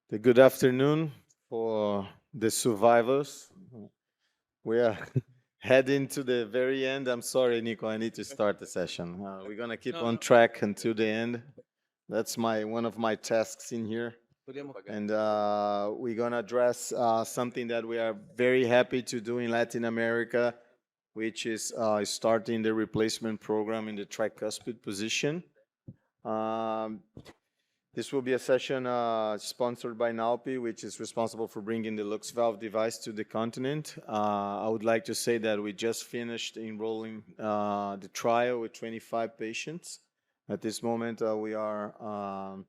Good afternoon for the survivors. We are heading to the very end. I'm sorry, Nico, I need to start the session. We're going to keep on track until the end. That's one of my tasks in here. And we're going to address something that we are very happy to do in Latin America, which is starting the replacement program in the tricuspid position. This will be a session sponsored by NAUPI, which is responsible for bringing the Lux-Valve device to the continent. I would like to say that we just finished enrolling the trial with 25 patients. At this moment, we are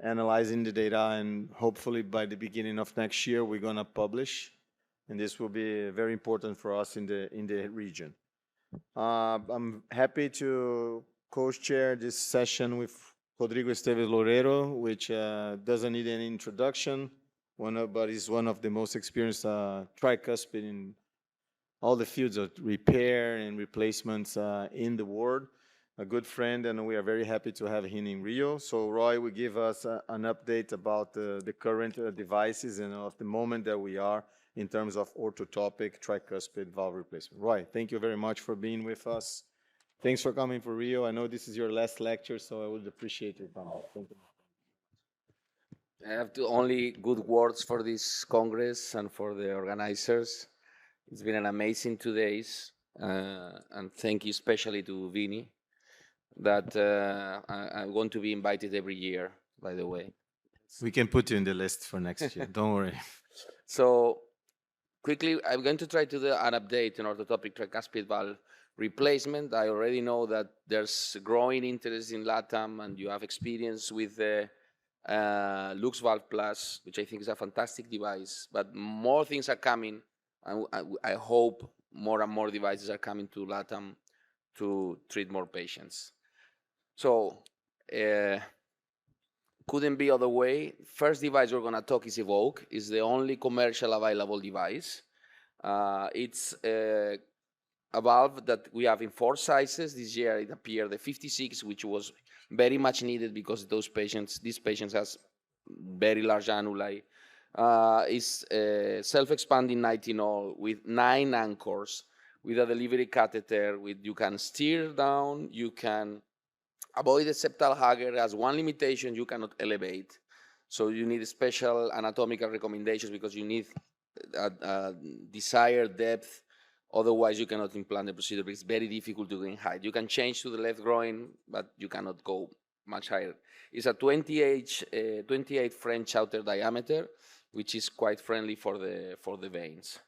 analyzing the data, and hopefully by the beginning of next year, we're going to publish. And this will be very important for us in the region. I'm happy to co-chair this session with Rodrigo Esteves Loureiro, which doesn't need any introduction, but is one of the most experienced tricuspid in all the fields of repair and replacements in the world. A good friend, and we are very happy to have him in Rio. So Roy will give us an update about the current devices and of the moment that we are in terms of orthotopic tricuspid valve replacement. Roy, thank you very much for being with us. Thanks for coming for Rio. I know this is your last lecture, so I would appreciate your comment. Thank you. I have only good words for this Congress and for the organizers. It's been an amazing 2 days, and thank you especially to Vini, that I want to be invited every year, by the way. We can put you in the list for next year, don't worry. So quickly, I'm going to try to do an update on orthotopic tricuspid valve replacement. I already know that there's growing interest in LATAM, and you have experience with the Lux-Valve Plus, which I think is a fantastic device, but more things are coming, and I hope more and more devices are coming to LATAM to treat more patients. So couldn't be other way. First device we're going to talk is Evoke. It's the only commercial available device. It's a valve that we have in 4 sizes. This year it appeared the 56, which was very much needed because these patients has very large annuli. It's self-expanding nitinol with 9 anchors, with a delivery catheter. You can steer down, you can avoid the septal hugger. Has one limitation: you cannot elevate. So you need special anatomical recommendations because you need a desired depth. Otherwise, you cannot implant the procedure because it's very difficult to gain height. You can change to the left groin, but you cannot go much higher. It's a 28 French outer diameter, which is quite friendly for the veins.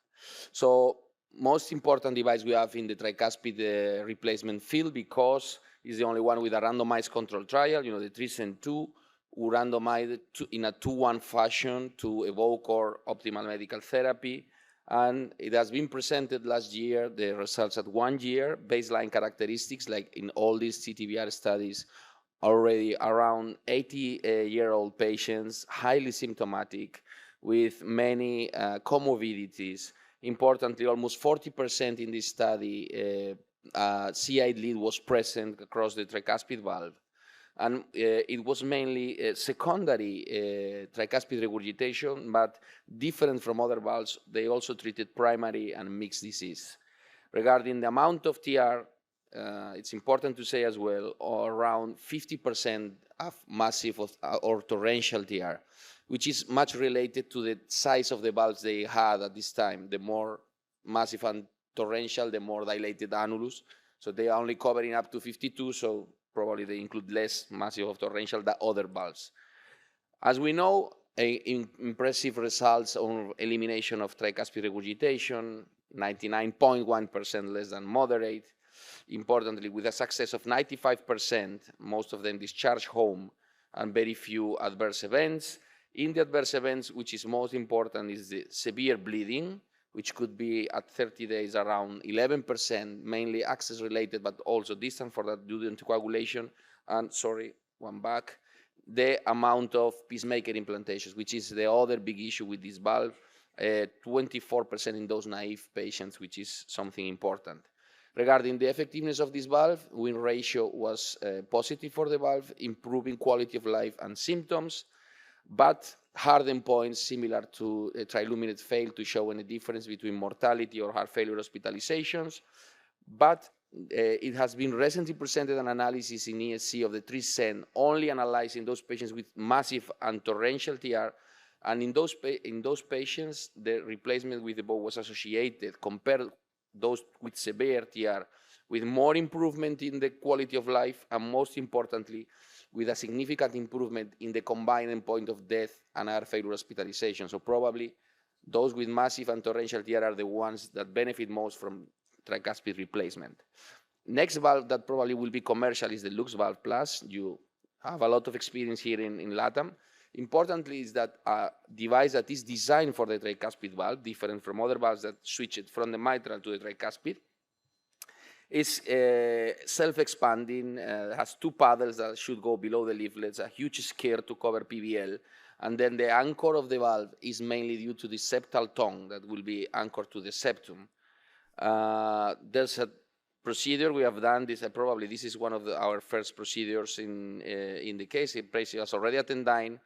So most important device we have in the tricuspid replacement field, because it's the only one with a randomized control trial. The TRISCEND-2 randomized in a 2-1 fashion to Evoke or optimal medical therapy. And it has been presented last year, the results at 1 year, baseline characteristics, like in all these TTVR studies, already around 80-year-old patients, highly symptomatic, with many comorbidities. Importantly, almost 40% in this study, CI lead was present across the tricuspid valve. And it was mainly secondary tricuspid regurgitation, but different from other valves. They also treated primary and mixed disease. Regarding the amount of TR, it's important to say as well, around 50% of massive or torrential TR, which is much related to the size of the valves they had at this time. The more massive and torrential, the more dilated annulus. So they are only covering up to 52, so probably they include less massive of torrential than other valves. As we know, impressive results on elimination of tricuspid regurgitation, 99.1% less than moderate. Importantly, with a success of 95%, most of them discharged home, and very few adverse events. In the adverse events, which is most important, is the severe bleeding, which could be at 30 days around 11%, mainly access related, but also distant for that due to anticoagulation. And sorry, one back, the amount of pacemaker implantations, which is the other big issue with this valve, 24% in those naive patients, which is something important. Regarding the effectiveness of this valve, win ratio was positive for the valve, improving quality of life and symptoms. But hard endpoints similar to a triluminate fail to show any difference between mortality or heart failure hospitalizations. But it has been recently presented an analysis in ESC of the TRISCEND only analyzing those patients with massive and torrential TR. And in those patients, the replacement with the bow was associated, compared those with severe TR, with more improvement in the quality of life, and most importantly, with a significant improvement in the combined endpoint of death and heart failure hospitalization. So probably those with massive and torrential TR are the ones that benefit most from tricuspid replacement. Next valve that probably will be commercial is the Lux-Valve Plus. You have a lot of experience here in LATAM. Importantly is that a device that is designed for the tricuspid valve, different from other valves that switch it from the mitral to the tricuspid, is self-expanding, has two paddles that should go below the leaflets, a huge skirt to cover PVL, and then the anchor of the valve is mainly due to the septal tongue that will be anchored to the septum. There's a procedure we have done. Probably this is one of our first procedures in the case. The patient has already attendine.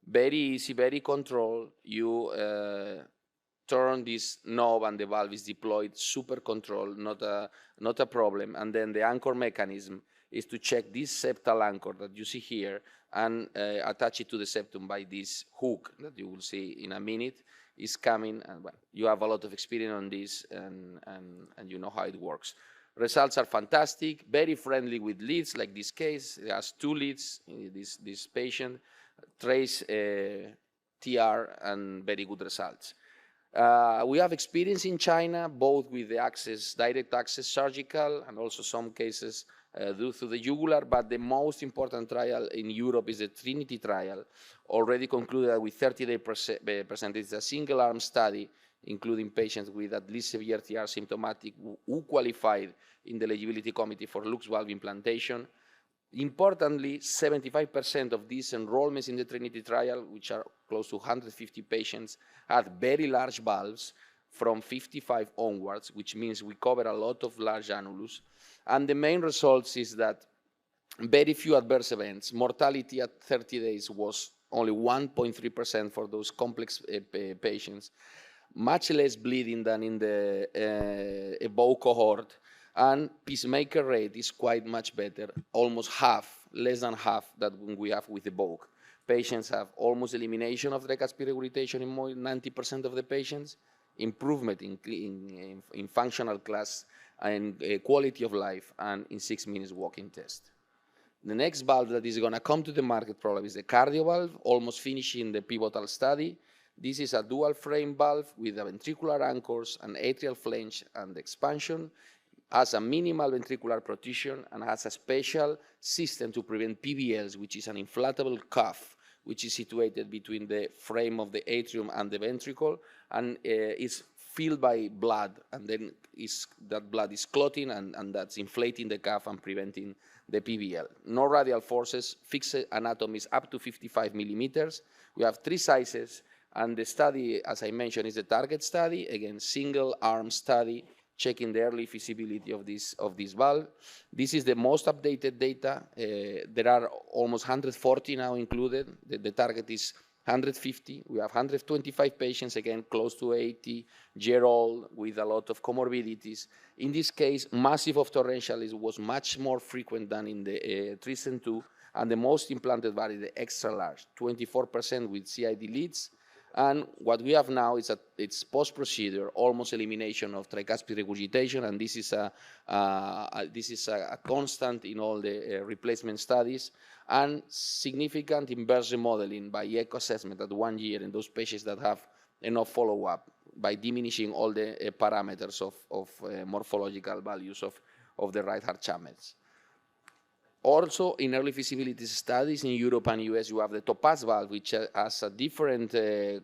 Very easy, very controlled. You turn this knob and the valve is deployed, super controlled, not a problem. And then the anchor mechanism is to check this septal anchor that you see here and attach it to the septum by this hook that you will see in a minute. Is coming, and well, you have a lot of experience on this, and you know how it works. Results are fantastic, very friendly with leads, like this case. It has 2 leads, this patient, trace TR, and very good results. We have experience in China, both with the direct access surgical, and also some cases due to the jugular, but the most important trial in Europe is the Trinity trial, already concluded with 30% It's a single-arm study, including patients with at least severe TR symptomatic who qualified in the eligibility committee for Lux-Valve implantation. Importantly, 75% of these enrollments in the Trinity trial, which are close to 150 patients, had very large valves from 55 onwards, which means we cover a lot of large annulus. And the main results is that very few adverse events. Mortality at 30 days was only 1.3% for those complex patients. Much less bleeding than in the EVOQUE cohort. And pacemaker rate is quite much better, almost half, less than half that we have with EVOQUE. Patients have almost elimination of tricuspid regurgitation in more than 90% of the patients, improvement in functional class and quality of life, and in 6 minutes walking test. The next valve that is going to come to the market probably is the cardio valve, almost finishing the pivotal study. This is a dual frame valve with ventricular anchors, an atrial flange, and expansion. Has a minimal ventricular protrusion and has a special system to prevent PVLs, which is an inflatable cuff, which is situated between the frame of the atrium and the ventricle, and is filled by blood, and then that blood is clotting, and that's inflating the cuff and preventing the PVL. No radial forces, fixed anatomy is up to 55 millimeters. We have 3 sizes, and the study, as I mentioned, is the target study, again, single arm study, checking the early feasibility of this valve. This is the most updated data. There are almost 140 now included. The target is 150. We have 125 patients, again, close to 80-year-old with a lot of comorbidities. In this case, massive of torrential was much more frequent than in the TRISCEND-2, and the most implanted valve is the extra large, 24% with CID leads. And what we have now is it's post-procedure, almost elimination of tricuspid regurgitation, and this is a constant in all the replacement studies, and significant inverse remodeling by echo assessment at 1 year in those patients that have enough follow-up by diminishing all the parameters of morphological values of the right heart channels. Also, in early feasibility studies in Europe and US, you have the Topaz valve, which has a different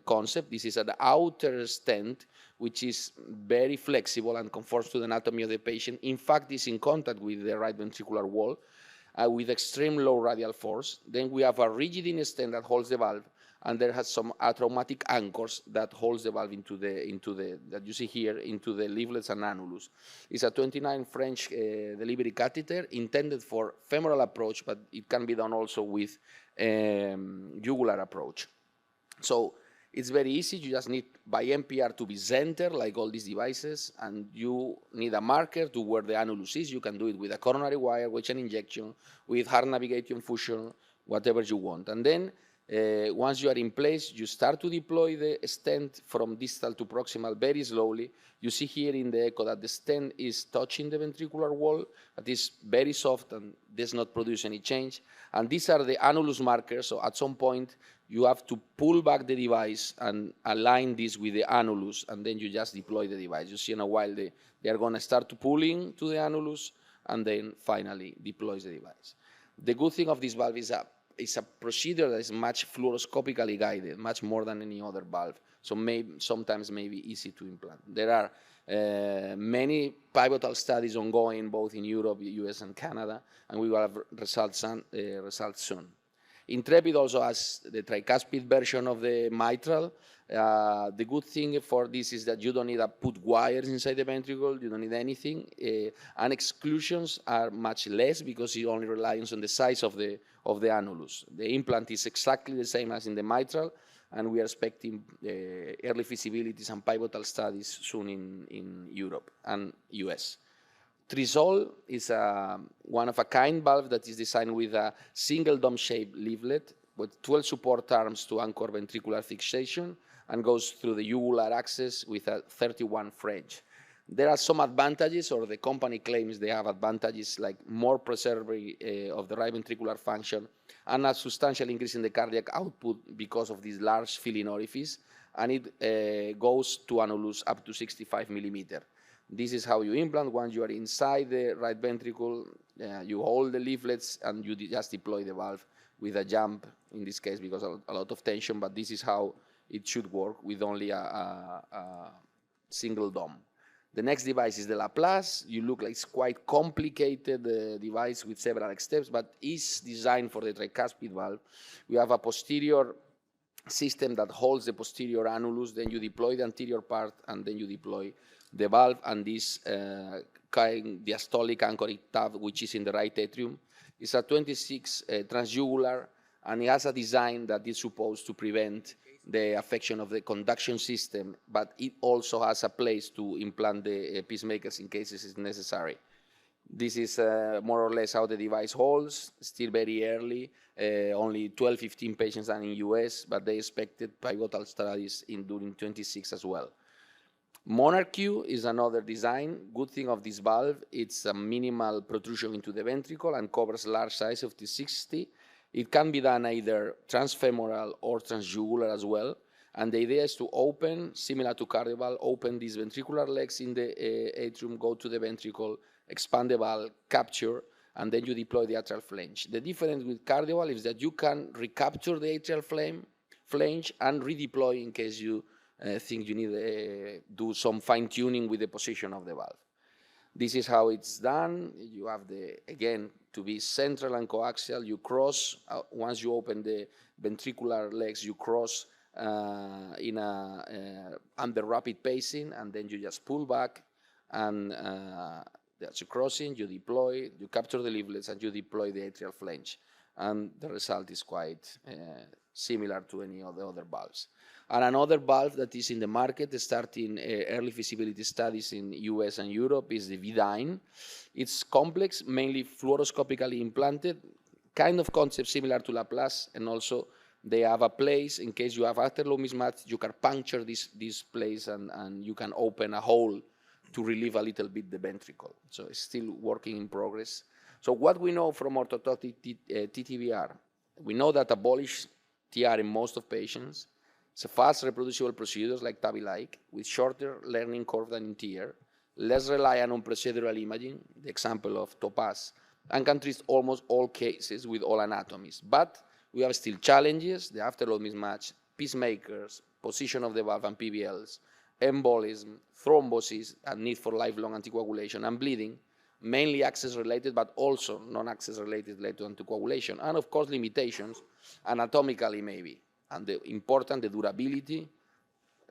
concept. This is an outer stent, which is very flexible and conforms to the anatomy of the patient. In fact, it's in contact with the right ventricular wall with extreme low radial force. Then we have a rigid stent that holds the valve, and there has some atraumatic anchors that holds the valve that you see here, into the leaflets and annulus. It's a 29 French delivery catheter intended for femoral approach, but it can be done also with jugular approach. So it's very easy. You just need by MPR to be centered, like all these devices, and you need a marker to where the annulus is. You can do it with a coronary wire, with an injection, with heart navigation fusion, whatever you want. And then once you are in place, you start to deploy the stent from distal to proximal very slowly. You see here in the echo that the stent is touching the ventricular wall, but it's very soft and does not produce any change. And these are the annulus markers, so at some point you have to pull back the device and align this with the annulus, and then you just deploy the device. You see in a while they are going to start pulling to the annulus, and then finally deploys the device. The good thing of this valve is a procedure that is much fluoroscopically guided, much more than any other valve. So sometimes maybe easy to implant. There are many pivotal studies ongoing, both in Europe, US, and Canada, and we will have results soon. Intrepid also has the tricuspid version of the mitral. The good thing for this is that you don't need to put wires inside the ventricle, you don't need anything, and exclusions are much less because it only relies on the size of the annulus. The implant is exactly the same as in the mitral, and we are expecting early feasibilities and pivotal studies soon in Europe and US. Trisol is a one-of-a-kind valve that is designed with a single dome-shaped leaflet with 12 support arms to anchor ventricular fixation and goes through the jugular access with a 31 French. There are some advantages, or the company claims they have advantages, like more preserving of the right ventricular function and a substantial increase in the cardiac output because of this large filling orifice, and it goes to annulus up to 65 millimeter. This is how you implant. Once you are inside the right ventricle, you hold the leaflets and you just deploy the valve with a jump, in this case because of a lot of tension, but this is how it should work with only a single dome. The next device is the Laplace. You look like it's quite complicated device with several steps, but is designed for the tricuspid valve. We have a posterior system that holds the posterior annulus, then you deploy the anterior part, and then you deploy the valve, and this diastolic anchoring tab, which is in the right atrium, is a 26 transjugular, and it has a design that is supposed to prevent the affection of the conduction system, but it also has a place to implant the pacemakers in cases it's necessary. This is more or less how the device holds, still very early, only 12-15 patients are in US, but they expected pivotal studies during 26 as well. Monarch Q is another design. Good thing of this valve, it's a minimal protrusion into the ventricle and covers large size of T60. It can be done either transfemoral or transjugular as well. And the idea is to open, similar to cardiovalve, open these ventricular legs in the atrium, go to the ventricle, expand the valve, capture, and then you deploy the atrial flange. The difference with cardiovalve is that you can recapture the atrial flange and redeploy in case you think you need to do some fine-tuning with the position of the valve. This is how it's done. You have again, to be central and coaxial, you cross, once you open the ventricular legs, you cross under rapid pacing, and then you just pull back, and that's your crossing, you deploy, you capture the leaflets, and you deploy the atrial flange. And the result is quite similar to any of the other valves. And another valve that is in the market, starting early feasibility studies in US and Europe, is the V-Dyne. It's complex, mainly fluoroscopically implanted, kind of concept similar to Laplace, and also they have a place in case you have afterload mismatch, you can puncture this place and you can open a hole to relieve a little bit the ventricle. So it's still working in progress. So what we know from orthotopic TTVR, we know that abolish TR in most of patients. It's a fast reproducible procedures like TAVI-like, with shorter learning curve than in TR, less reliant on procedural imaging, the example of Topaz, and can treat almost all cases with all anatomies. But we have still challenges, the afterload mismatch, pacemakers, position of the valve and PVLs, embolism, thrombosis, and need for lifelong anticoagulation, and bleeding, mainly access-related, but also non-access-related related to anticoagulation, and of course limitations, anatomically maybe, and the durability,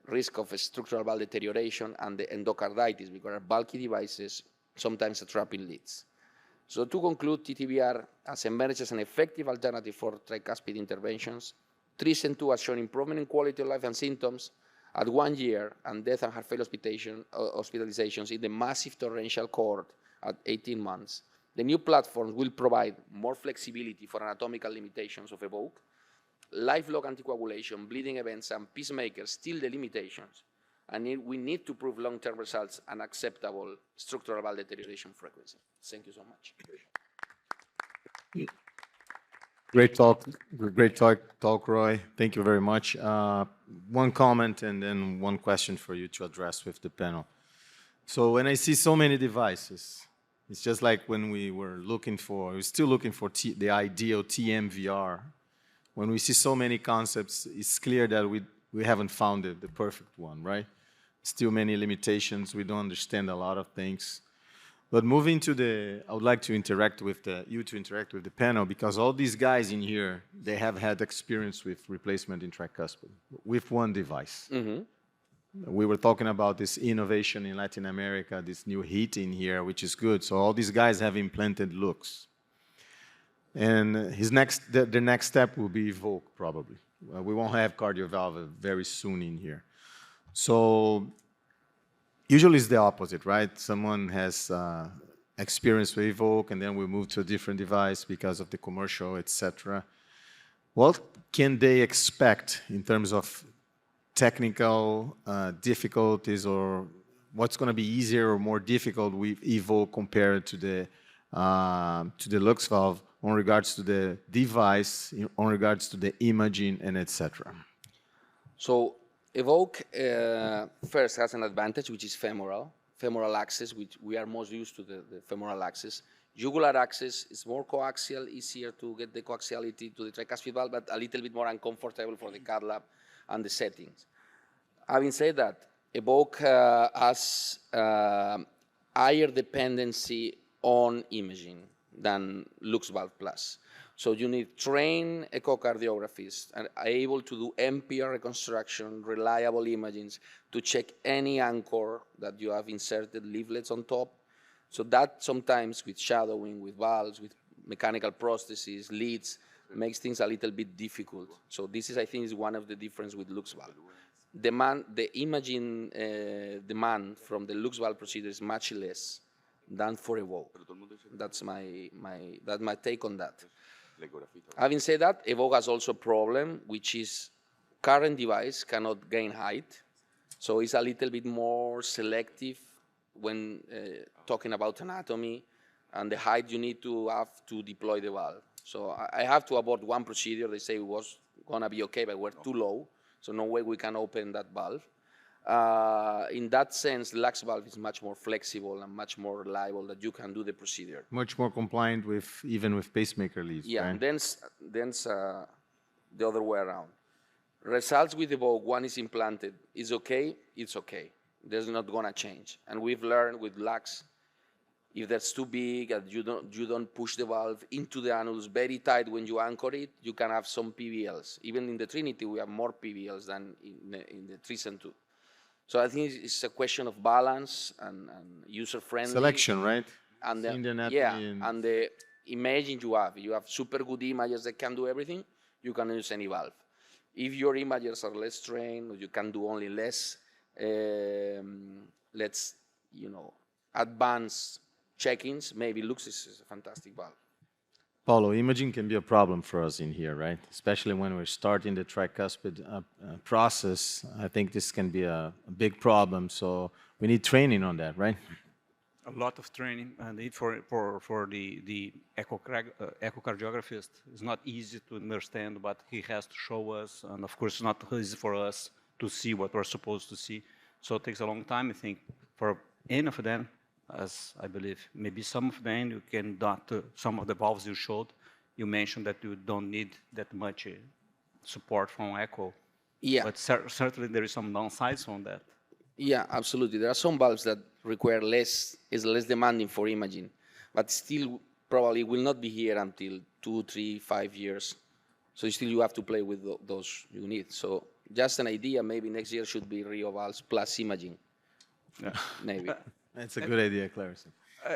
risk of structural valve deterioration, and the endocarditis, because are bulky devices, sometimes trapping leads. So to conclude, TTVR has emerged as an effective alternative for tricuspid interventions, Treason 2 has shown improvement in quality of life and symptoms at 1 year, and death and heart failure hospitalizations in the massive torrential cohort at 18 months. The new platforms will provide more flexibility for anatomical limitations of EVOQUE, lifelong anticoagulation, bleeding events, and pacemakers, still the limitations, and we need to prove long-term results and acceptable structural valve deterioration frequency. Thank you so much. Great talk, Roy. Thank you very much. One comment and then one question for you to address with the panel. So when I see so many devices, it's just like when we're still looking for the ideal TMVR. When we see so many concepts, it's clear that we haven't found the perfect one, right? Still many limitations. We don't understand a lot of things. But moving to I would like to interact with you to interact with the panel, because all these guys in here, they have had experience with replacement in tricuspid with one device. Mm-hmm. We were talking about this innovation in Latin America, this new heat in here, which is good. So all these guys have implanted Lux. And the next step will be EVOQUE, probably. We won't have CardioValve very soon in here. So usually it's the opposite, right? Someone has experience with EVOQUE, and then we move to a different device because of the commercial, etc. What can they expect in terms of technical difficulties, or what's going to be easier or more difficult with EVOQUE compared to the Lux-Valve on regards to the device, on regards to the imaging, and etc.? So EVOQUE first has an advantage, which is femoral access, which we are most used to the femoral access. Jugular access is more coaxial, easier to get the coaxiality to the tricuspid valve, but a little bit more uncomfortable for the cath lab and the settings. Having said that, EVOQUE has higher dependency on imaging than Lux-Valve Plus. So you need trained echocardiographists and able to do MPR reconstruction, reliable imaging to check any anchor that you have inserted leaflets on top. So that sometimes with shadowing, with valves, with mechanical prostheses, leads, makes things a little bit difficult. So this is, I think, is one of the difference with Lux-Valve. The imaging demand from the Lux-Valve procedure is much less than for EVOQUE. That's my take on that. Having said that, EVOQUE has also a problem, which is current device cannot gain height. So it's a little bit more selective when talking about anatomy and the height you need to have to deploy the valve. So I have to abort one procedure. They say it was going to be okay, but we're too low. So no way we can open that valve. In that sense, Lux-Valve is much more flexible and much more reliable that you can do the procedure. Much more compliant even with pacemaker leads. Yeah, right? and then the other way around. Results with EVOQUE, one is implanted, is okay, it's okay. There's not gonna change. And we've learned with Lux, if that's too big and you don't push the valve into the annulus very tight when you anchor it, you can have some PVLs. Even in the Trinity, we have more PVLs than in the Treason 2. So I think it's a question of balance and user-friendly. Selection, right? And and the imaging you have super good imagers that can do everything, you can use any valve. If your imagers are less trained, or you can do only less, advanced check-ins, maybe Lux is a fantastic valve. Paulo, imaging can be a problem for us in here, right? Especially when we're starting the tricuspid process. I think this can be a big problem, so we need training on that, right? A lot of training need for the echocardiographer. It's not easy to understand what he has to show us, and of course, it's not easy for us to see what we're supposed to see. So it takes a long time, I think, for any of them. As I believe, maybe some of them you cannot, some of the valves you showed, you mentioned that you don't need that much support from echo. Yeah. But certainly there is some downsides on that. Yeah, absolutely. There are some valves that require less demanding for imaging, but still probably will not be here until 2, 3, 5 years. So still you have to play with those you need. So just an idea, maybe next year should be Rio Valves plus imaging. Yeah. Maybe. That's a good idea, Clarence.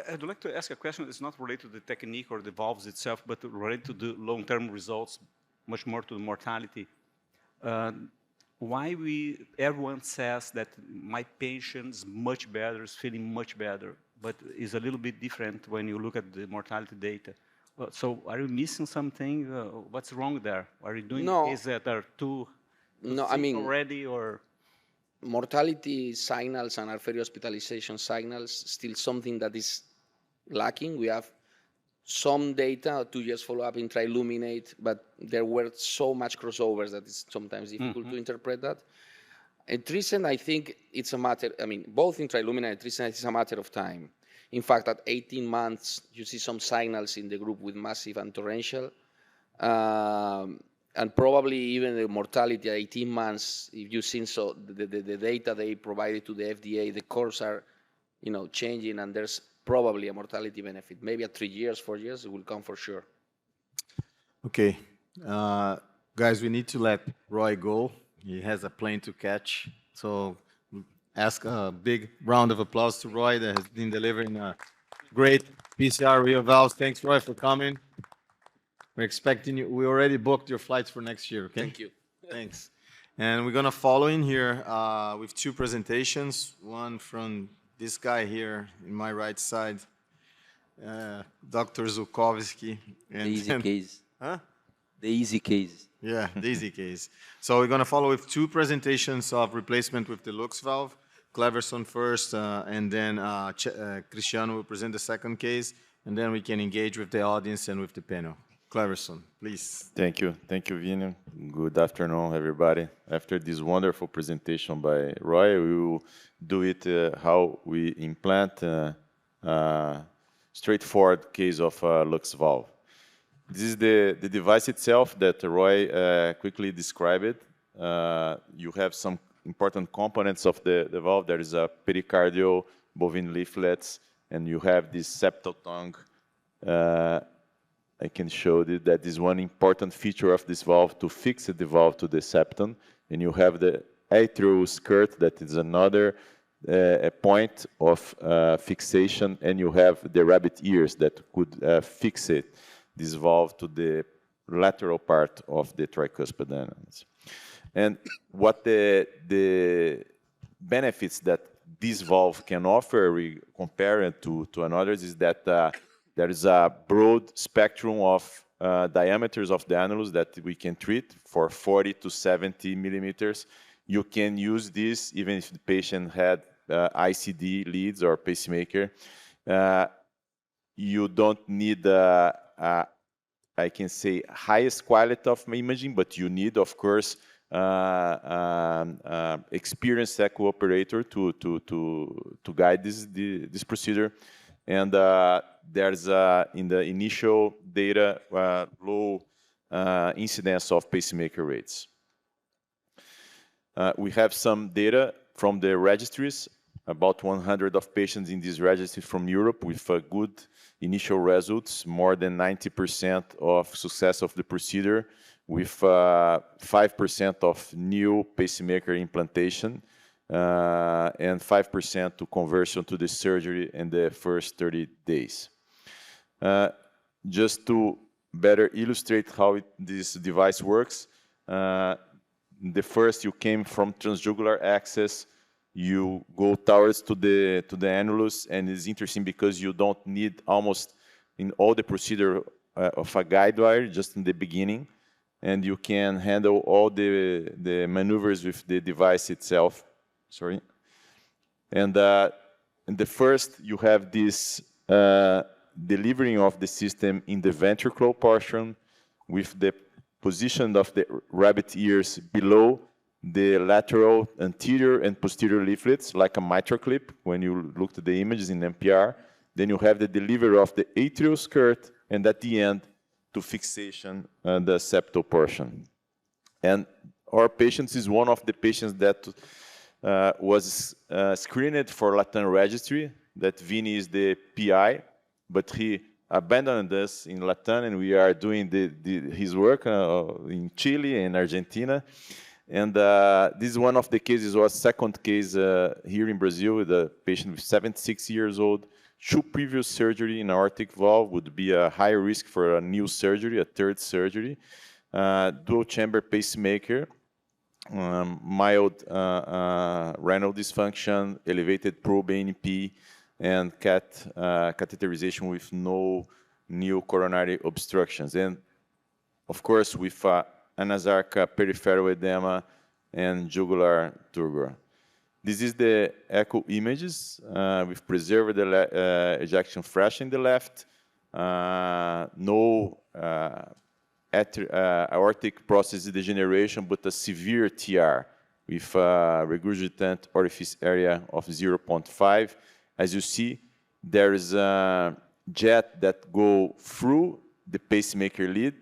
I'd like to ask a question that's not related to the technique or the valves itself, but related to the long-term results, much more to the mortality. why everyone says that my patient is much better, is feeling much better, but it's a little bit different when you look at the mortality data. So are you missing something? What's wrong there? Are you doing No. cases that are too No, I sick mean, already, or? mortality signals and arterial hospitalization signals still something that is lacking. We have some data, 2 years follow-up in Triluminate, but there were so much crossovers that it's sometimes difficult to interpret that. In Trisent, I think it's a matter, I mean, both in Triluminate and Trisent, it's a matter of time. In fact, at 18 months, you see some signals in the group with massive and torrential. And probably even the mortality at 18 months, if you've seen the data they provided to the FDA, the curves are, changing, and there's probably a mortality benefit. Maybe at 3 years, 4 years, it will come for sure. Okay. Guys, we need to let Roy go. He has a plane to catch. So ask a big round of applause to Roy that has been delivering a great PCR Rio Valves. Thanks, Roy, for coming. We're expecting you. We already booked your flights for next year, okay? Thank you. Thanks. And we're going to follow in here with 2 presentations. One from this guy here in my right side, Dr. Zukovsky. The easy case. Huh? The easy case. Yeah, the easy case. So we're going to follow with 2 presentations of replacement with the Lux-Valve. Cleverson first, and then Cristiano will present the second case, and then we can engage with the audience and with the panel. Cleverson, please. Thank you, Vini. Good afternoon, everybody. After this wonderful presentation by Roy, we will do it how we implant straightforward case of Lux-Valve. This is the device itself that Roy quickly described. You have some important components of the valve. There is a pericardial bovine leaflets, and you have this septal tongue. I can show you that is one important feature of this valve to fix the valve to the septum. And you have the atrial skirt, that is another a point of fixation, and you have the rabbit ears that could fix this valve to the lateral part of the tricuspid annulus. And what the benefits that this valve can offer, compared to others, is that there is a broad spectrum of diameters of the annulus that we can treat for 40 to 70 millimeters. You can use this even if the patient had ICD leads or pacemaker. You don't need, I can say, highest quality of imaging, but you need, of course, experienced echo operator to guide this procedure. And there's, in the initial data, low incidence of pacemaker rates. We have some data from the registries, about 100 of patients in this registry from Europe with good initial results, more than 90% of success of the procedure, with 5% of new pacemaker implantation, and 5% to conversion to the surgery in the first 30 days. Just to better illustrate how this device works, the first you came from transjugular access, you go towards to the annulus, and it's interesting because you don't need almost in all the procedure of a guide wire just in the beginning, and you can handle all the maneuvers with the device itself. Sorry. And in the first, you have this delivering of the system in the ventricular portion with the position of the rabbit ears below the lateral anterior and posterior leaflets, like a mitral clip when you look at the images in MPR. Then you have the delivery of the atrial skirt, and at the end, to fixation the septal portion. And our patients is one of the patients that was screened for Latam registry, that Vini is the PI, but he abandoned us in Latam, and we are doing his work in Chile and Argentina. And this is one of the cases, was second case here in Brazil, with a patient with 76 years old, 2 previous surgery in aortic valve, would be a high risk for a new surgery, a third surgery, dual chamber pacemaker, mild renal dysfunction, elevated probe-ANP, and catheterization with no new coronary obstructions. And of course, with anasarca peripheral edema and jugular turgor. This is the echo images with preserved ejection fraction in the left, no aortic process degeneration, but a severe TR with regurgitant orifice area of 0.5. As you see, there is a jet that go through the pacemaker lead.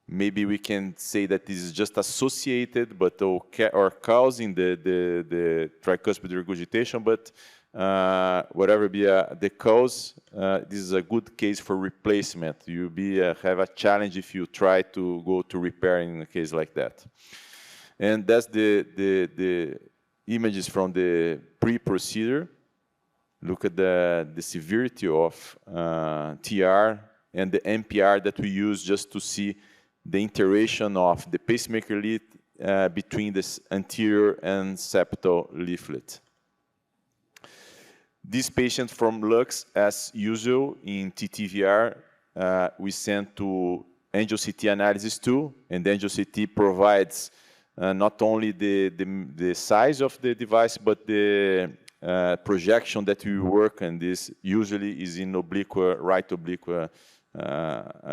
Maybe we can say that this is just associated, but or causing the tricuspid regurgitation. But whatever be the cause, this is a good case for replacement. You'll have a challenge if you try to go to repair in a case like that. And that's the images from the pre-procedure. Look at the severity of TR and the NPR that we use just to see the interaction of the pacemaker lead between this anterior and septal leaflet. This patient from Lux, as usual in TTVR, we sent to angio-CT analysis too, and the angio-CT provides not only the size of the device, but the projection that we work on. This usually is in right oblique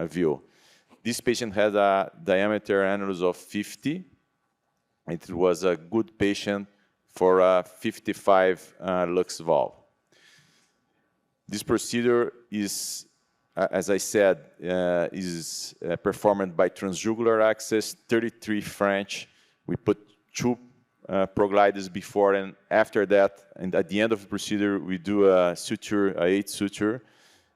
view. This patient had a diameter annulus of 50. It was a good patient for a 55 Lux-Valve. This procedure is, as I said, is performed by transjugular access, 33 French. We put 2 progliders before and after that, and at the end of the procedure, we do a suture, a 8 suture.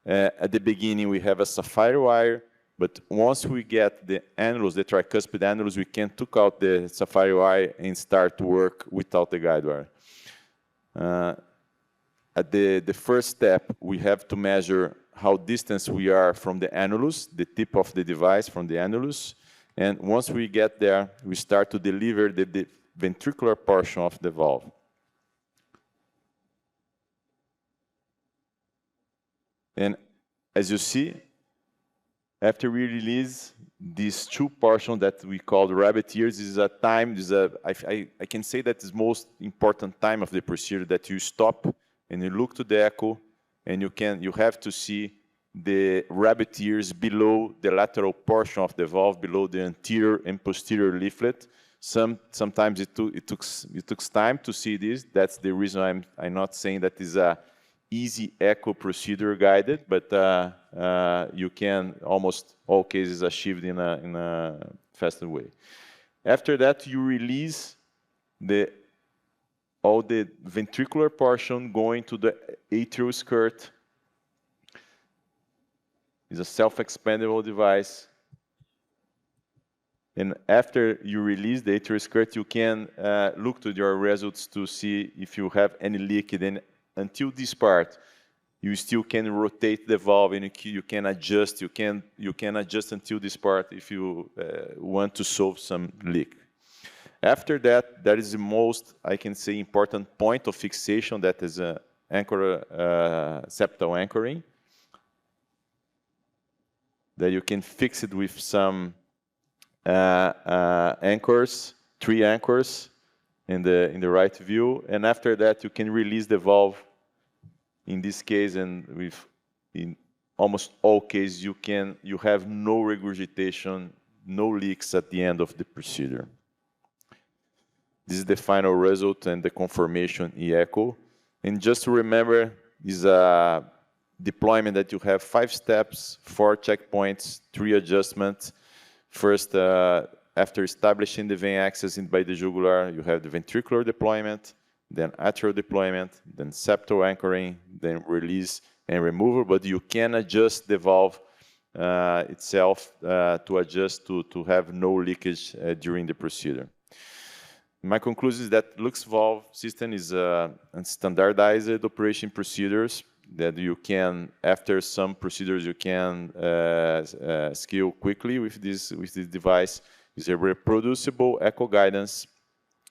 At the beginning, we have a sapphire wire, but once we get the annulus, the tricuspid annulus, we can take out the sapphire wire and start to work without the guide wire. At the first step, we have to measure how distant we are from the annulus, the tip of the device from the annulus. And once we get there, we start to deliver the ventricular portion of the valve. And as you see, after we release these 2 portions that we call the rabbit ears, this is a time, I can say that is most important time of the procedure, that you stop and you look to the echo, and you have to see the rabbit ears below the lateral portion of the valve, below the anterior and posterior leaflet. Sometimes it took time to see this. That's the reason I'm not saying that is a easy echo procedure guided, but you can almost all cases achieved in a faster way. After that, you release all the ventricular portion going to the atrial skirt. It's a self-expandable device. And after you release the atrial skirt, you can look to your results to see if you have any leak. Then until this part, you still can rotate the valve and you can adjust. You can adjust until this part if you want to solve some leak. After that, that is the most, I can say, important point of fixation, that is septal anchoring. That you can fix it with some anchors, 3 anchors in the right view, and after that you can release the valve. In this case, and in almost all cases, you have no regurgitation, no leaks at the end of the procedure. This is the final result and the confirmation e-echo. And just to remember, is a deployment that you have 5 steps, 4 checkpoints, 3 adjustments. First, after establishing the vein access by the jugular, you have the ventricular deployment, then atrial deployment, then septal anchoring, then release and removal. But you can adjust the valve itself to adjust to have no leakage during the procedure. My conclusion is that Lux-Valve system is a standardized operation procedures that you can, after some procedures, you can scale quickly with this device. It's a reproducible echo guidance,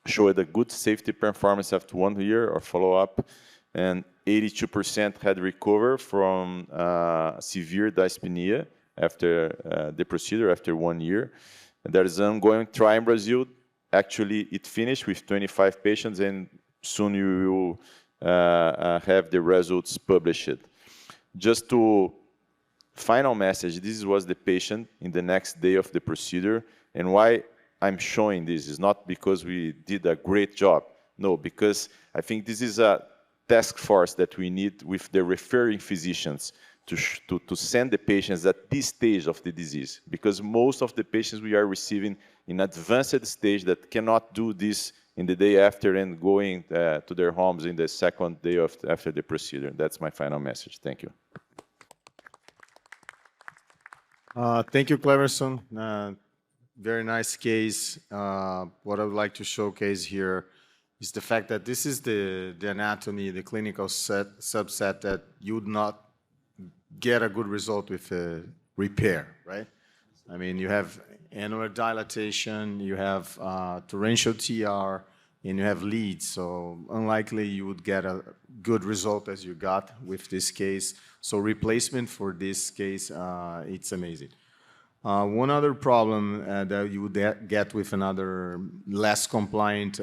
showed a good safety performance after 1 year of follow-up, and 82% had recovered from severe dyspnea after the procedure after 1 year. And there is an ongoing trial in Brazil. Actually, it finished with 25 patients, and soon you will have the results published. Just to final message, this was the patient in the next day of the procedure, and why I'm showing this is not because we did a great job. No, because I think this is a task force that we need with the referring physicians to send the patients at this stage of the disease, because most of the patients we are receiving in advanced stage that cannot do this in the day after and going to their homes in the second day after the procedure. That's my final message. Thank you. Thank you, Cleverson. Very nice case. What I would like to showcase here is the fact that this is the anatomy, the clinical subset that you would not get a good result with a repair, right? I mean, you have annular dilatation, you have torrential TR, and you have leads. So unlikely you would get a good result as you got with this case. So replacement for this case, it's amazing. One other problem that you would get with another less compliant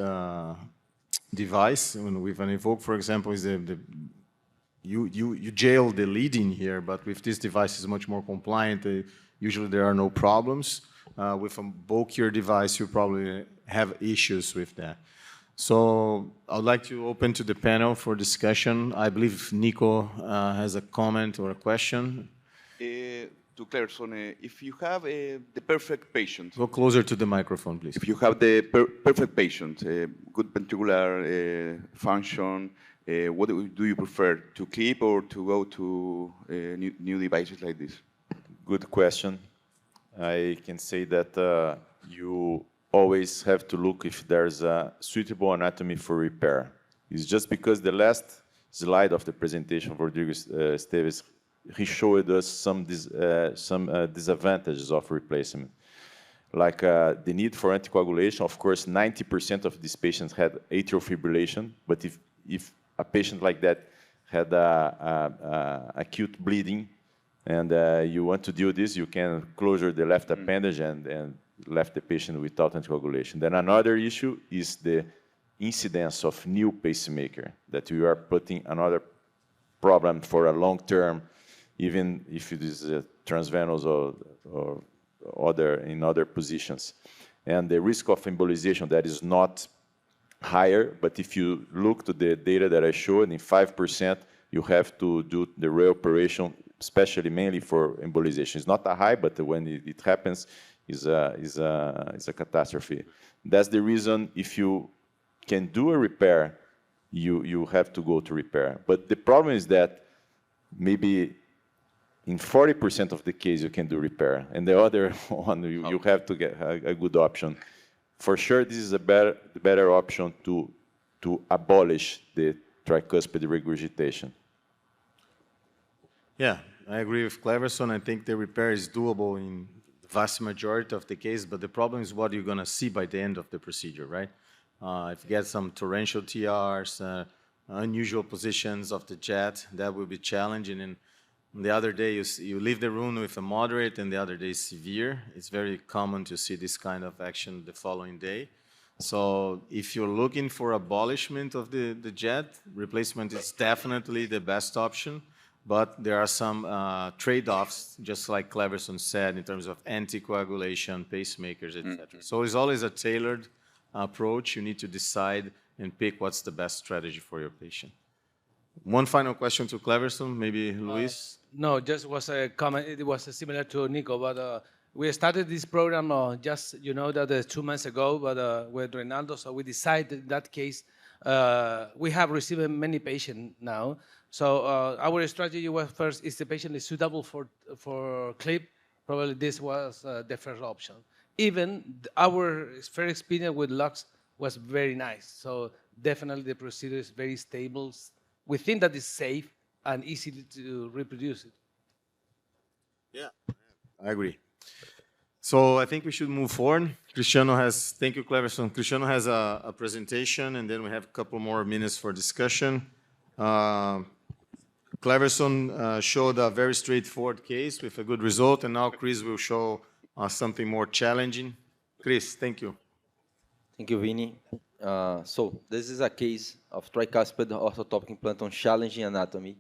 device, with an Evoke, for example, is you jail the leading here, but with this device is much more compliant. Usually there are no problems. With a bulkier device, you probably have issues with that. So I'd like to open to the panel for discussion. I believe Nico has a comment or a question. To Cleverson, if you have the perfect patient. Go closer to the microphone, please. If you have the perfect patient, good ventricular function, what do you prefer, to keep or to go to new devices like this? Good question. I can say that you always have to look if there's a suitable anatomy for repair. It's just because the last slide of the presentation of Rodrigo Esteves, he showed us some disadvantages of replacement. Like the need for anticoagulation. Of course, 90% of these patients had atrial fibrillation, but if a patient like that had acute bleeding and you want to do this, you can closure the left appendage and left the patient without anticoagulation. Then another issue is the incidence of new pacemaker, that you are putting another problem for a long term, even if it is transvenous or in other positions. And the risk of embolization, that is not higher, but if you look to the data that I showed, in 5%, you have to do the reoperation, especially mainly for embolization. It's not that high, but when it happens, is a catastrophe. That's the reason if you can do a repair, you have to go to repair. But the problem is that maybe in 40% of the case you can do repair, and the other one you have to get a good option. For sure, this is a better option to abolish the tricuspid regurgitation. Yeah, I agree with Cleverson. I think the repair is doable in the vast majority of the case, but the problem is what you're going to see by the end of the procedure, right? If you get some torrential TRs, unusual positions of the jet, that will be challenging. And the other day, you leave the room with a moderate, and the other day severe. It's very common to see this kind of action the following day. So if you're looking for abolishment of the jet, replacement is definitely the best option. But there are some trade-offs, just like Cleverson said, in terms of anticoagulation, pacemakers, etc. So it's always a tailored approach. You need to decide and pick what's the best strategy for your patient. One final question to Cleverson, maybe Luis? No, just was a comment. It was similar to Nico, but we started this program just, that 2 months ago, but with Reynaldo, so we decided in that case, we have received many patients now. So our strategy was first, is the patient is suitable for clip, probably this was the first option. Even our first experience with Lux was very nice. So definitely the procedure is very stable. We think that it's safe and easy to reproduce it. Yeah, I agree. So I think we should move forward. Thank you, Cleverson. Cristiano has a presentation, and then we have a couple more minutes for discussion. Cleverson showed a very straightforward case with a good result, and now Chris will show something more challenging. Chris, thank you. Thank you, Vinny. So this is a case of tricuspid orthotopic implant on challenging anatomy.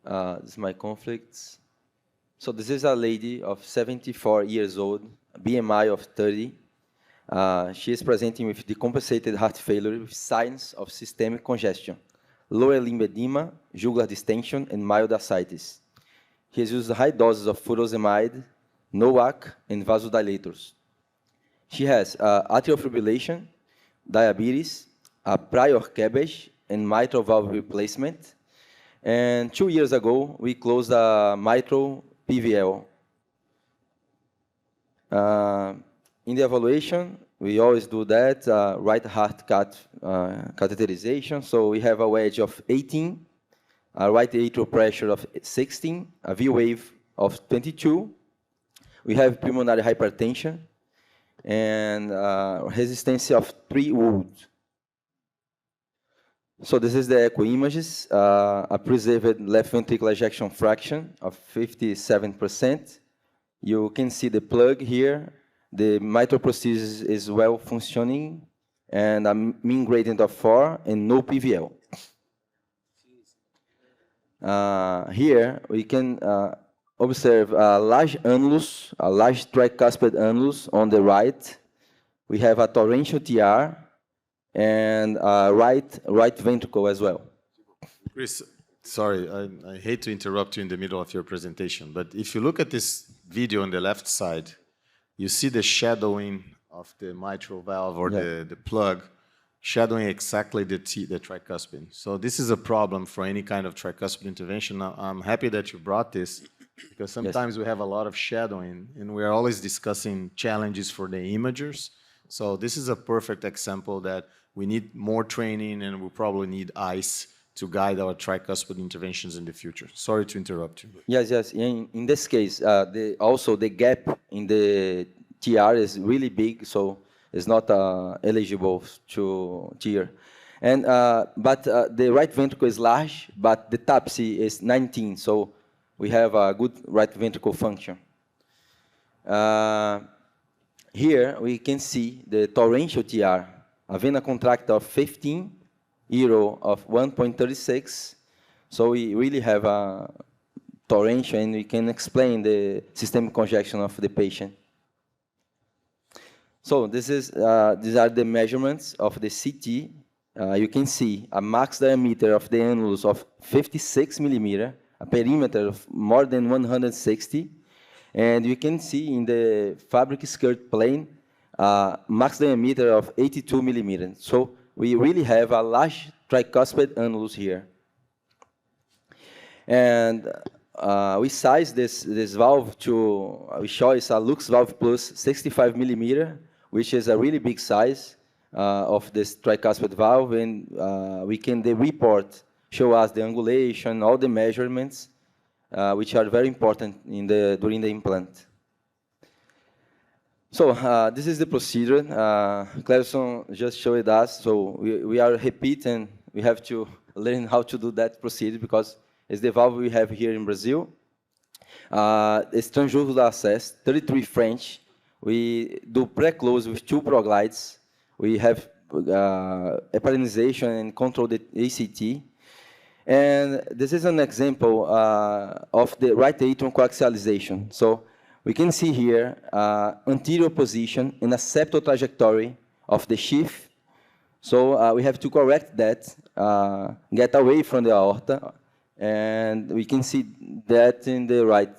This is my conflicts. So this is a lady of 74 years old, a BMI of 30. She is presenting with decompensated heart failure with signs of systemic congestion, lower limb edema, jugular distension, and mild ascites. He has used high doses of furosemide, NOAC, and vasodilators. She has atrial fibrillation, diabetes, a prior CABG, and mitral valve replacement. And 2 years ago, we closed a mitral PVL. In the evaluation, we always do that, right heart catheterization. So we have a wedge of 18, a right atrial pressure of 16, a V-wave of 22. We have pulmonary hypertension and resistance of 3 Wood. So this is the echo images, a preserved left ventricular ejection fraction of 57%. You can see the plug here. The mitral prosthesis is well functioning, and a mean gradient of 4 and no PVL. Here we can observe a large annulus, a large tricuspid annulus on the right. We have a torrential TR and right ventricle as well. Chris, sorry, I hate to interrupt you in the middle of your presentation, but if you look at this video on the left side, you see the shadowing of the mitral valve or the plug shadowing exactly the tricuspid. So this is a problem for any kind of tricuspid intervention. I'm happy that you brought this because sometimes we have a lot of shadowing and we're always discussing challenges for the imagers. So this is a perfect example that we need more training and we probably need ICE to guide our tricuspid interventions in the future. Sorry to interrupt you. Yes. In this case, also the gap in the TR is really big, so it's not eligible to TR. And but the right ventricle is large, but the TAPSE is 19, so we have a good right ventricle function. Here we can see the torrential TR, a vena contracta of 15, euro of 1.36. So we really have a torrential, and we can explain the systemic congestion of the patient. So these are the measurements of the CT. You can see a max diameter of the annulus of 56 millimeter, a perimeter of more than 160, and you can see in the fabric skirt plane max diameter of 82 millimeters. So we really have a large tricuspid annulus here. And we size this valve to, we show it's a Lux-Valve plus 65 millimeter, which is a really big size of this tricuspid valve, and the report show us the angulation, all the measurements, which are very important during the implant. So this is the procedure. Cleverson just showed us, so we are repeating. We have to learn how to do that procedure because it's the valve we have here in Brazil. It's transjugular access, 33 French. We do pre-close with 2 proglides. We have heparinization and control the ACT. And this is an example of the right atrium coaxialization. So we can see here anterior position in a septal trajectory of the sheath. So we have to correct that, get away from the aorta, and we can see that in the right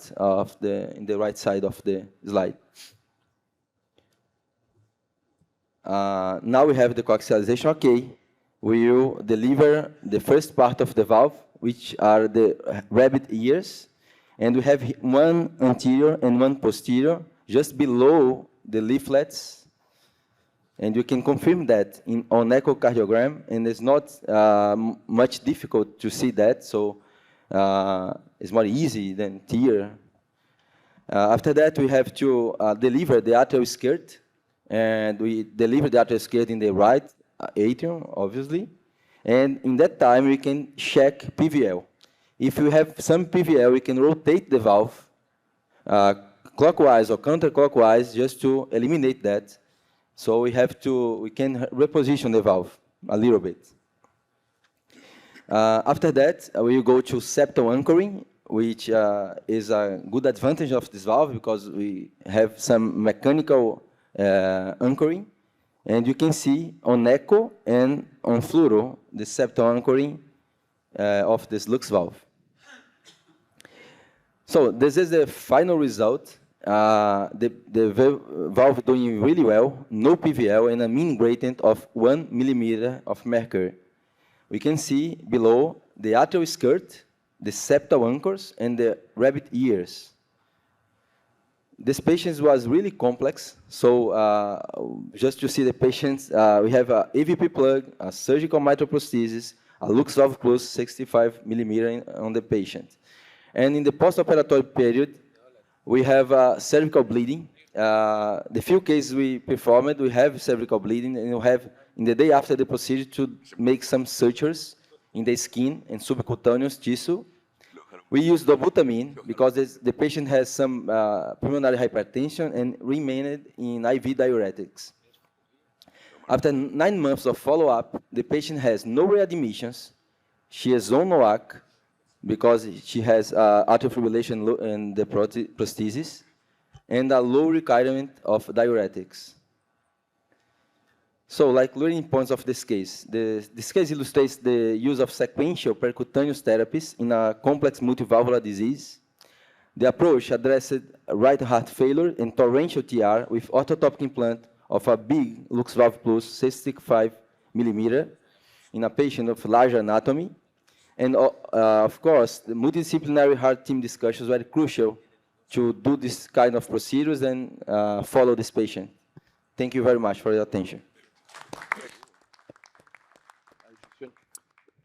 side of the slide. Now we have the coaxialization. Okay, we will deliver the first part of the valve, which are the rabbit ears, and we have one anterior and one posterior just below the leaflets, and you can confirm that on echocardiogram, and it's not much difficult to see that, so it's more easy than tear. After that, we have to deliver the atrial skirt, and we deliver the atrial skirt in the right atrium, obviously. And in that time, we can check PVL. If we have some PVL, we can rotate the valve clockwise or counterclockwise just to eliminate that. So we can reposition the valve a little bit. After that, we will go to septal anchoring, which is a good advantage of this valve because we have some mechanical anchoring. And you can see on echo and on fluoro the septal anchoring of this Lux-Valve. So this is the final result. The valve doing really well, no PVL, and a mean gradient of 1 millimeter of mercury. We can see below the atrial skirt, the septal anchors, and the rabbit ears. This patient was really complex, so just to see the patients, we have a AVP plug, a surgical mitral prosthesis, a Lux-Valve plus 65 millimeter on the patient. And in the post-operative period, we have cervical bleeding. The few cases we performed, we have cervical bleeding, and we have, in the day after the procedure, to make some sutures in the skin and subcutaneous tissue. We use dobutamine because the patient has some pulmonary hypertension and remained in IV diuretics. After 9 months of follow-up, the patient has no readmissions. She is on NOAC because she has atrial fibrillation in the prosthesis and a low requirement of diuretics. So, like learning points of this case, this case illustrates the use of sequential percutaneous therapies in a complex multivalvular disease. The approach addressed right heart failure and torrential TR with orthotopic implant of a big Lux-Valve plus 65 millimeter in a patient of large anatomy. And of course, the multidisciplinary heart team discussions were crucial to do this kind of procedures and follow this patient. Thank you very much for your attention.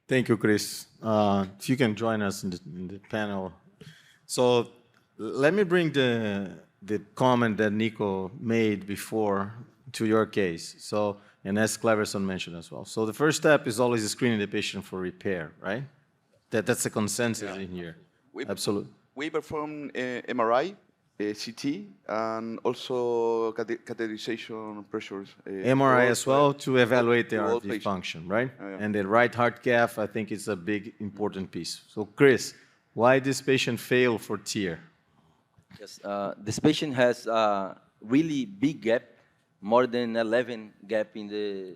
Thank you, Chris. If you can join us in the panel. So let me bring the comment that Nico made before to your case. So, and as Cleverson mentioned as well. So the first step is always screening the patient for repair, right? That's the consensus in here. Absolutely. We perform MRI, CT, and also catheterization pressures. MRI as well to evaluate the all RV patients. function, right? Yeah. And the right heart cath, I think, is a big, important piece. So, Chris, why this patient fail for TEER? Yes, this patient has a really big gap, more than 11 gap in the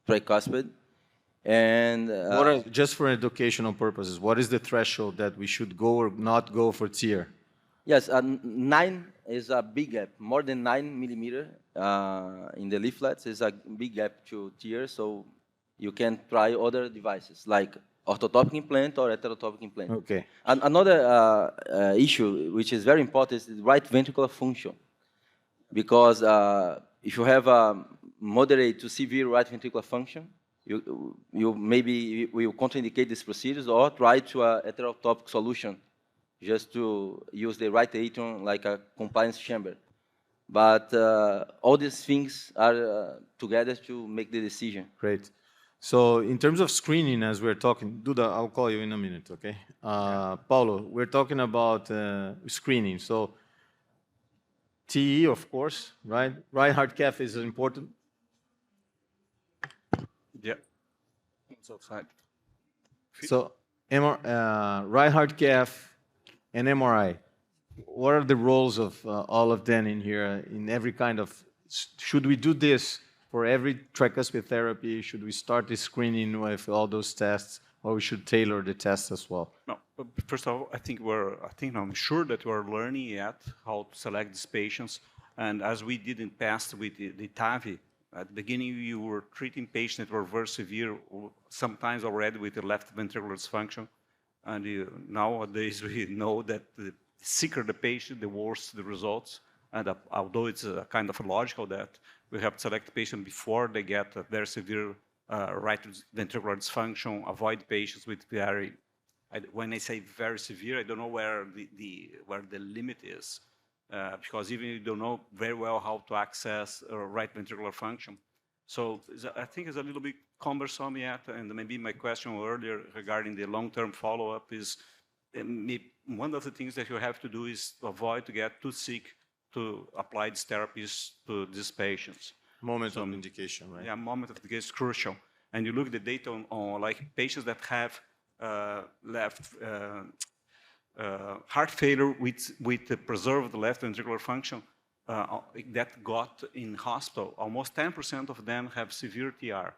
tricuspid. And just for educational purposes, what is the threshold that we should go or not go for TEER? yes, 9 is a big gap, more than 9 millimeter in the leaflets is a big gap to TEER, so you can try other devices like orthotopic implant or heterotopic implant. Okay. And another issue which is very important is the right ventricular function, because if you have a moderate to severe right ventricular function, you maybe will contraindicate these procedures or try to a heterotopic solution just to use the right atrium like a compliance chamber. But all these things are together to make the decision. Great. So in terms of screening, as we're talking, Duda, I'll call you in a minute, okay? Paulo, we're talking about screening. So TE, of course, right? Right heart cath is important. Yeah. It's outside. So right heart cath and MRI, what are the roles of all of them in here, in every kind of, should we do this for every tricuspid therapy? Should we start the screening with all those tests, or we should tailor the tests as well? No, but first of all, I'm sure that we're learning yet how to select these patients. And as we did in past with the TAVI, at the beginning you were treating patients that were very severe, sometimes already with the left ventricular dysfunction. And nowadays we know that the sicker the patient, the worse the results. And although it's kind of logical that we have to select the patient before they get a very severe right ventricular dysfunction, avoid patients with when I say very severe, I don't know where the limit is. because even you don't know very well how to access right ventricular function. So I think it's a little bit cumbersome yet, and maybe my question earlier regarding the long-term follow-up is one of the things that you have to do is avoid to get too sick to apply these therapies to these patients. Moment of indication, right? Yeah, moment of indication is crucial. And you look at the data on like patients that have heart failure with the preserved left ventricular function that got in hospital. Almost 10% of them have severe TR,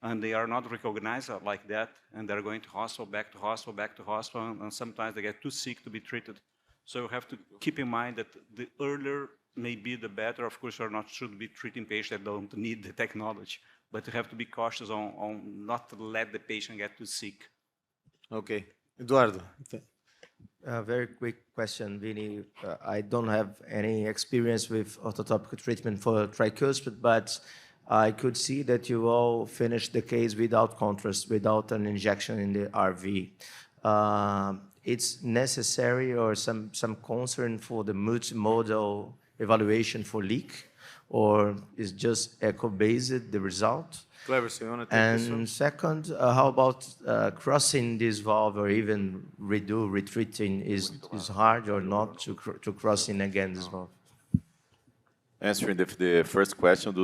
and they are not recognized like that, and they're going to hospital, back to hospital, back to hospital, and sometimes they get too sick to be treated. So you have to keep in mind that the earlier may be the better. Of course, you're not should be treating patients that don't need the technology, but you have to be cautious on not to let the patient get too sick. Okay. Eduardo. A very quick question, Vini. I don't have any experience with orthotopic treatment for tricuspid, but I could see that you all finished the case without contrast, without an injection in the RV. It's necessary or some concern for the multimodal evaluation for leak, or is just echo-based the result? Clever, so you want to take this one? And second, how about crossing this valve or even retreating is hard or not to crossing again this valve? Answering the first question,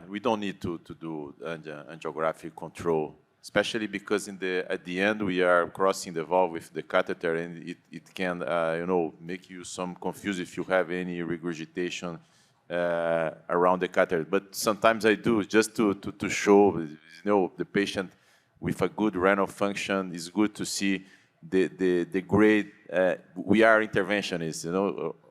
we don't need to do angiographic control, especially because at the end we are crossing the valve with the catheter, and it can make you some confused if you have any regurgitation around the catheter. But sometimes I do just to show the patient with a good renal function. It's good to see the grade. We are interventionists,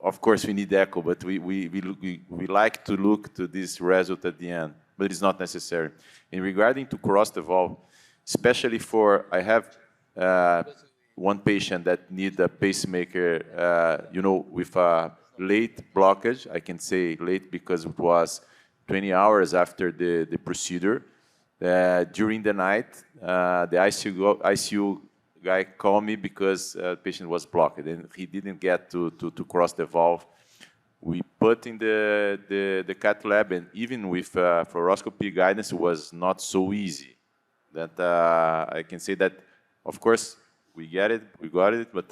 Of course we need echo, but we like to look to this result at the end, but it's not necessary. In regarding to cross the valve, especially I have one patient that need a pacemaker, with a late blockage. I can say late because it was 20 hours after the procedure. During the night, the ICU guy called me because the patient was blocked and he didn't get to cross the valve. We put in the cath lab, and even with fluoroscopy guidance, it was not so easy. That I can say that, of course, we got it, but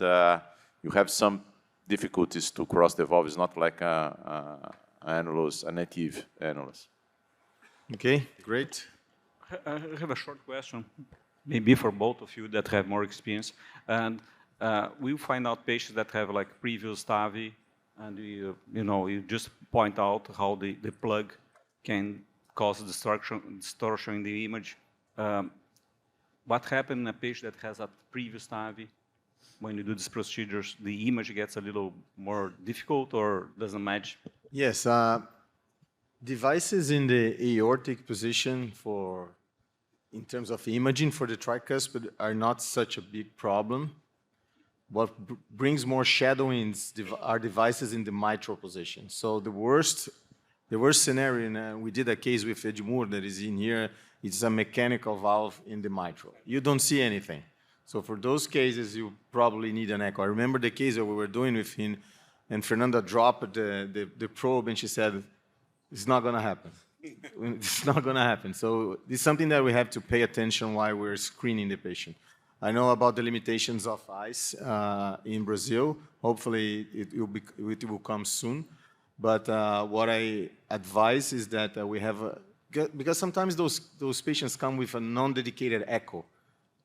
you have some difficulties to cross the valve. It's not like a native annulus. Okay, great. I have a short question, maybe for both of you that have more experience. And we find out patients that have like previous TAVI, and you just point out how the plug can cause distortion in the image. What happens in a patient that has a previous TAVI? When you do these procedures, the image gets a little more difficult or doesn't match? Yes, devices in the aortic position in terms of imaging for the tricuspid are not such a big problem. What brings more shadowing are devices in the mitral position. So the worst scenario, and we did a case with Edmure that is in here, it's a mechanical valve in the mitral. You don't see anything. So for those cases, you probably need an echo. I remember the case that we were doing with him, and Fernanda dropped the probe, and she said, it's not going to happen. It's not going to happen. So this is something that we have to pay attention while we're screening the patient. I know about the limitations of ICE in Brazil. Hopefully, it will come soon. But what I advise is that we have, because sometimes those patients come with a non-dedicated echo.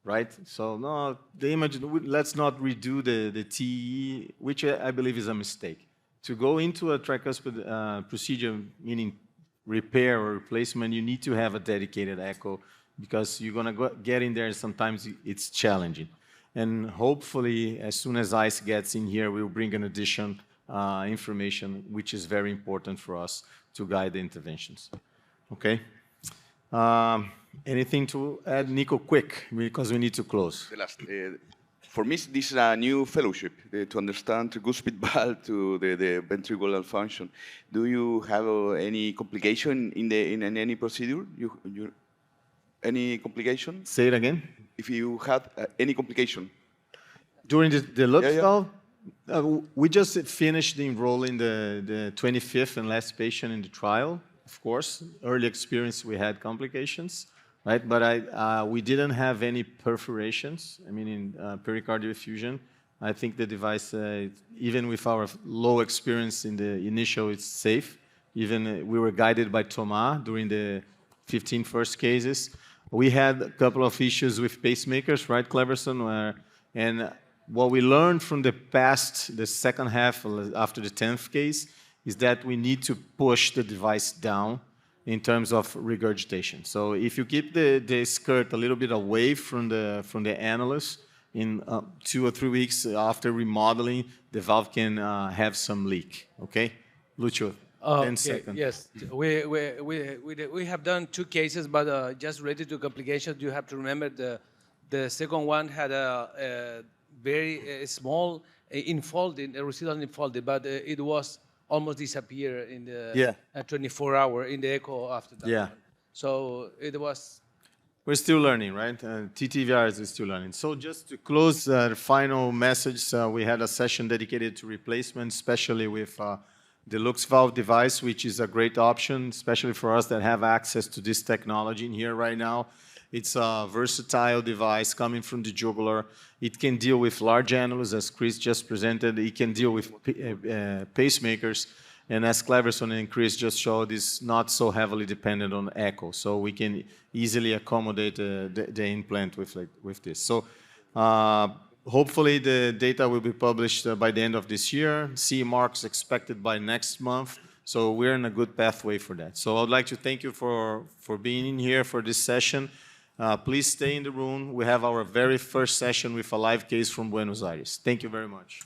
Right? So no, the image, let's not redo the TE, which I believe is a mistake. To go into a tricuspid procedure, meaning repair or replacement, you need to have a dedicated echo because you're going to get in there and sometimes it's challenging. And hopefully, as soon as ICE gets in here, we'll bring an additional information, which is very important for us to guide the interventions. Okay? Anything to add, Nico, quick, because we need to close. The last, for me, this is a new fellowship to understand tricuspid valve to the ventricular function. Do you have any complication in any procedure? Any complication? Say it again. If you had any complication during the Lux-Valve? We just finished enrolling the 25th and last patient in the trial. Of course, early experience, we had complications, right? But we didn't have any perforations. I mean, in pericardial effusion, I think the device, even with our low experience in the initial, it's safe. Even we were guided by Thomas during the 15 first cases. We had a couple of issues with pacemakers, right, Cleverson? And what we learned from the past, the second half after the 10th case, is that we need to push the device down in terms of regurgitation. So if you keep the skirt a little bit away from the annulus, in 2 or 3 weeks after remodeling, the valve can have some leak, okay? Lucio, 10 seconds. Yes, we have done 2 cases, but just related to complications, you have to remember the second one had a very small infolding, a residual infolding, but it was almost disappear in the 24-hour in the echo after that. Yeah. One. So it was. We're still learning, right? TTVR is still learning. So just to close the final message, we had a session dedicated to replacement, especially with the Lux-Valve device, which is a great option, especially for us that have access to this technology in here right now. It's a versatile device coming from the jugular. It can deal with large annulus, as Chris just presented. It can deal with pacemakers. And as Cleverson and Chris just showed, it's not so heavily dependent on echo. So we can easily accommodate the implant with this. So hopefully the data will be published by the end of this year. CE marks expected by next month. So we're in a good pathway for that. So I'd like to thank you for being in here for this session. Please stay in the room. We have our very first session with a live case from Buenos Aires. Thank you very much.